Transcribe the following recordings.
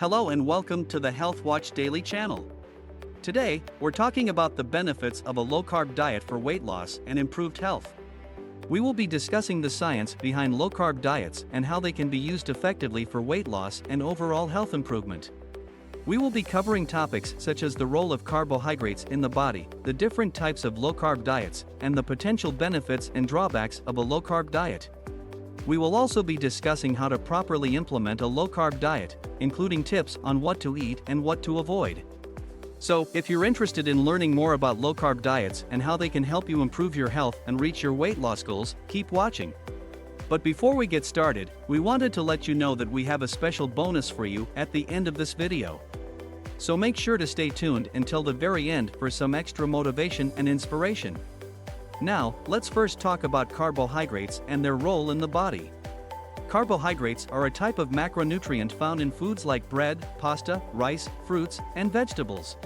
Hello and welcome to the Health Watch Daily channel. Today, we're talking about the benefits of a low-carb diet for weight loss and improved health. We will be discussing the science behind low-carb diets and how they can be used effectively for weight loss and overall health improvement. We will be covering topics such as the role of carbohydrates in the body, the different types of low-carb diets, and the potential benefits and drawbacks of a low-carb diet. We will also be discussing how to properly implement a low-carb diet, including tips on what to eat and what to avoid. So, if you're interested in learning more about low-carb diets and how they can help you improve your health and reach your weight loss goals, keep watching. But before we get started, we wanted to let you know that we have a special bonus for you at the end of this video. So make sure to stay tuned until the very end for some extra motivation and inspiration. Now, let's first talk about carbohydrates and their role in the body. Carbohydrates are a type of macronutrient found in foods like bread, pasta, rice, fruits, and vegetables.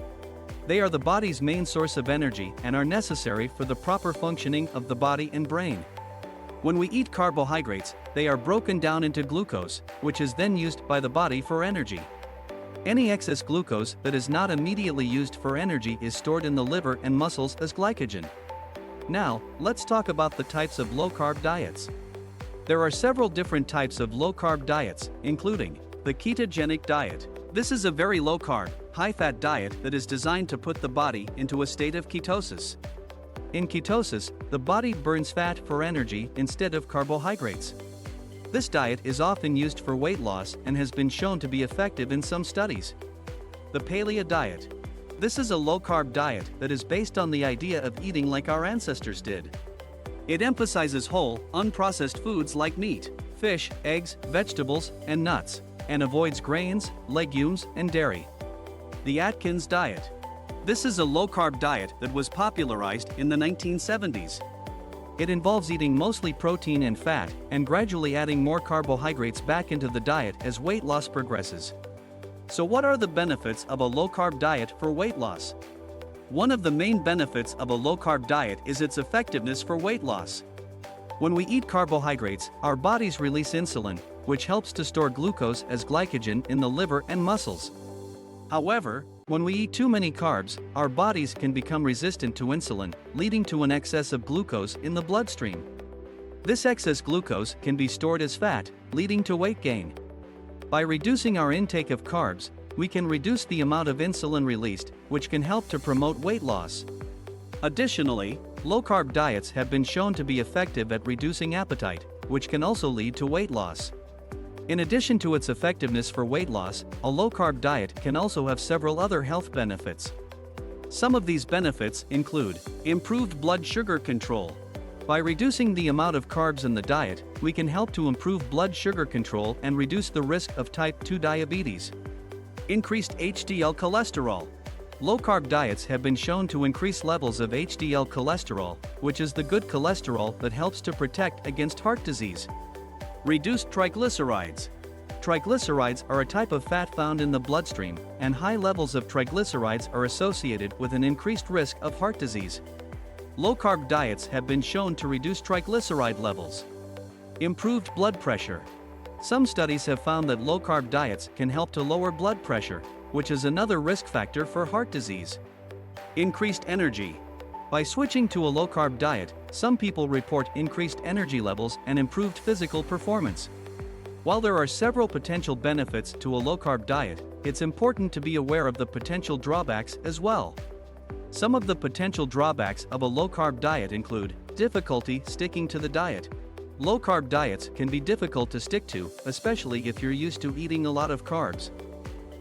They are the body's main source of energy and are necessary for the proper functioning of the body and brain. When we eat carbohydrates, they are broken down into glucose, which is then used by the body for energy. Any excess glucose that is not immediately used for energy is stored in the liver and muscles as glycogen. Now, let's talk about the types of low-carb diets. There are several different types of low-carb diets, including the ketogenic diet. This is a very low-carb, high-fat diet that is designed to put the body into a state of ketosis. In ketosis, the body burns fat for energy instead of carbohydrates. This diet is often used for weight loss and has been shown to be effective in some studies. The paleo diet. This is a low-carb diet that is based on the idea of eating like our ancestors did. It emphasizes whole, unprocessed foods like meat, fish, eggs, vegetables, and nuts, and avoids grains, legumes, and dairy. The Atkins diet. This is a low-carb diet that was popularized in the 1970s. It involves eating mostly protein and fat, and gradually adding more carbohydrates back into the diet as weight loss progresses. So what are the benefits of a low-carb diet for weight loss? One of the main benefits of a low-carb diet is its effectiveness for weight loss. When we eat carbohydrates, our bodies release insulin, which helps to store glucose as glycogen in the liver and muscles. However, when we eat too many carbs, our bodies can become resistant to insulin, leading to an excess of glucose in the bloodstream. This excess glucose can be stored as fat, leading to weight gain. By reducing our intake of carbs, we can reduce the amount of insulin released, which can help to promote weight loss. Additionally, low-carb diets have been shown to be effective at reducing appetite, which can also lead to weight loss. In addition to its effectiveness for weight loss, a low-carb diet can also have several other health benefits. Some of these benefits include improved blood sugar control. By reducing the amount of carbs in the diet, we can help to improve blood sugar control and reduce the risk of type 2 diabetes. Increased HDL cholesterol. Low-carb diets have been shown to increase levels of HDL cholesterol, which is the good cholesterol that helps to protect against heart disease. Reduced triglycerides. Triglycerides are a type of fat found in the bloodstream, and high levels of triglycerides are associated with an increased risk of heart disease. Low-carb diets have been shown to reduce triglyceride levels. Improved blood pressure. Some studies have found that low-carb diets can help to lower blood pressure, which is another risk factor for heart disease. Increased energy. By switching to a low-carb diet, some people report increased energy levels and improved physical performance. While there are several potential benefits to a low-carb diet, it's important to be aware of the potential drawbacks as well. Some of the potential drawbacks of a low-carb diet include difficulty sticking to the diet. Low-carb diets can be difficult to stick to, especially if you're used to eating a lot of carbs.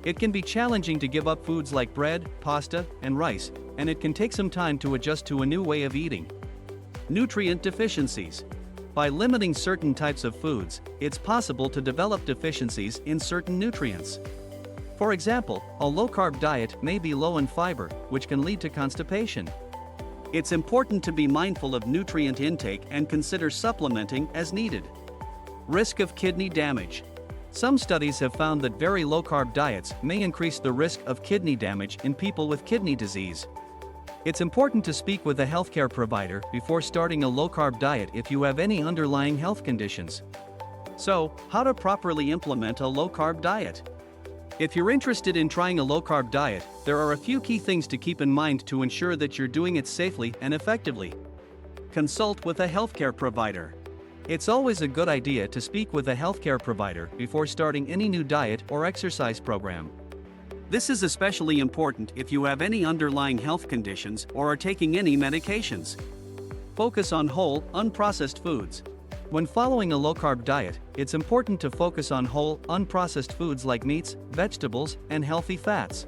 It can be challenging to give up foods like bread, pasta, and rice, and it can take some time to adjust to a new way of eating. Nutrient deficiencies. By limiting certain types of foods, it's possible to develop deficiencies in certain nutrients. For example, a low-carb diet may be low in fiber, which can lead to constipation. It's important to be mindful of nutrient intake and consider supplementing as needed. Risk of kidney damage. Some studies have found that very low-carb diets may increase the risk of kidney damage in people with kidney disease. It's important to speak with a healthcare provider before starting a low-carb diet if you have any underlying health conditions. So, how to properly implement a low-carb diet? If you're interested in trying a low-carb diet, there are a few key things to keep in mind to ensure that you're doing it safely and effectively. Consult with a healthcare provider. It's always a good idea to speak with a healthcare provider before starting any new diet or exercise program. This is especially important if you have any underlying health conditions or are taking any medications. Focus on whole, unprocessed foods. When following a low-carb diet, it's important to focus on whole, unprocessed foods like meats, vegetables, and healthy fats.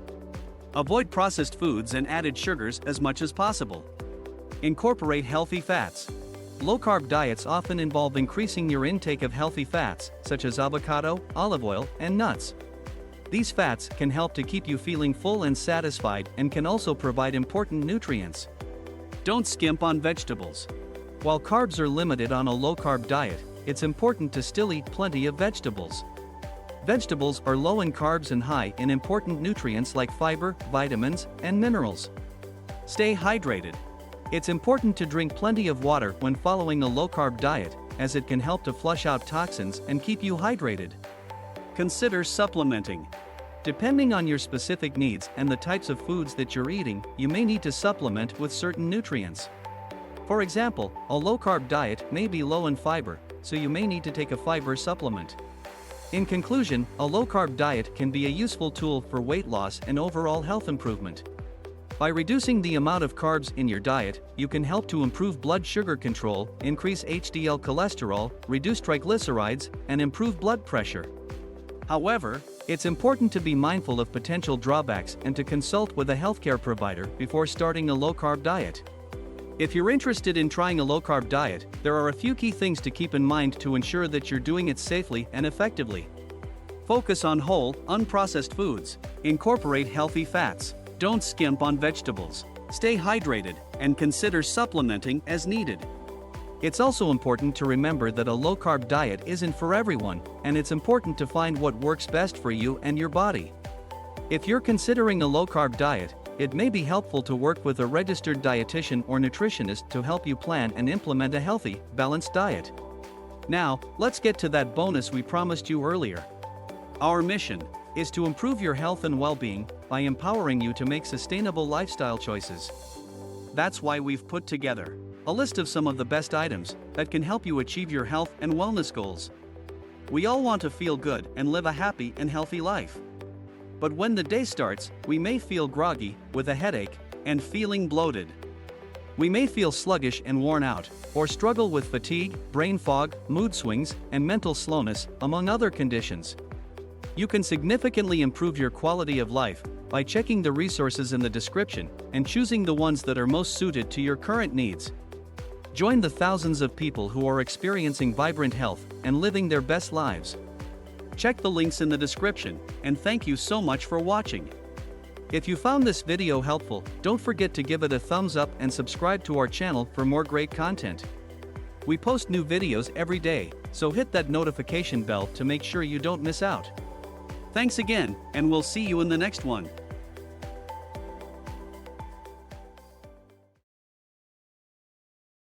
Avoid processed foods and added sugars as much as possible. Incorporate healthy fats. Low-carb diets often involve increasing your intake of healthy fats, such as avocado, olive oil, and nuts. These fats can help to keep you feeling full and satisfied and can also provide important nutrients. Don't skimp on vegetables. While carbs are limited on a low-carb diet, it's important to still eat plenty of vegetables. Vegetables are low in carbs and high in important nutrients like fiber, vitamins, and minerals. Stay hydrated. It's important to drink plenty of water when following a low-carb diet, as it can help to flush out toxins and keep you hydrated. Consider supplementing. Depending on your specific needs and the types of foods that you're eating, you may need to supplement with certain nutrients. For example, a low-carb diet may be low in fiber, so you may need to take a fiber supplement. In conclusion, a low-carb diet can be a useful tool for weight loss and overall health improvement. By reducing the amount of carbs in your diet, you can help to improve blood sugar control, increase HDL cholesterol, reduce triglycerides, and improve blood pressure. However, it's important to be mindful of potential drawbacks and to consult with a healthcare provider before starting a low-carb diet. If you're interested in trying a low-carb diet, there are a few key things to keep in mind to ensure that you're doing it safely and effectively. Focus on whole, unprocessed foods. Incorporate healthy fats. Don't skimp on vegetables. Stay hydrated, and consider supplementing as needed. It's also important to remember that a low-carb diet isn't for everyone, and it's important to find what works best for you and your body. If you're considering a low-carb diet, it may be helpful to work with a registered dietitian or nutritionist to help you plan and implement a healthy, balanced diet. Now, let's get to that bonus we promised you earlier. Our mission is to improve your health and well-being by empowering you to make sustainable lifestyle choices. That's why we've put together a list of some of the best items that can help you achieve your health and wellness goals. We all want to feel good and live a happy and healthy life. But when the day starts, we may feel groggy, with a headache, and feeling bloated. We may feel sluggish and worn out, or struggle with fatigue, brain fog, mood swings, and mental slowness, among other conditions. You can significantly improve your quality of life by checking the resources in the description and choosing the ones that are most suited to your current needs. Join the thousands of people who are experiencing vibrant health and living their best lives. Check the links in the description, and thank you so much for watching. If you found this video helpful, don't forget to give it a thumbs up and subscribe to our channel for more great content. We post new videos every day, so hit that notification bell to make sure you don't miss out. Thanks again, and we'll see you in the next one.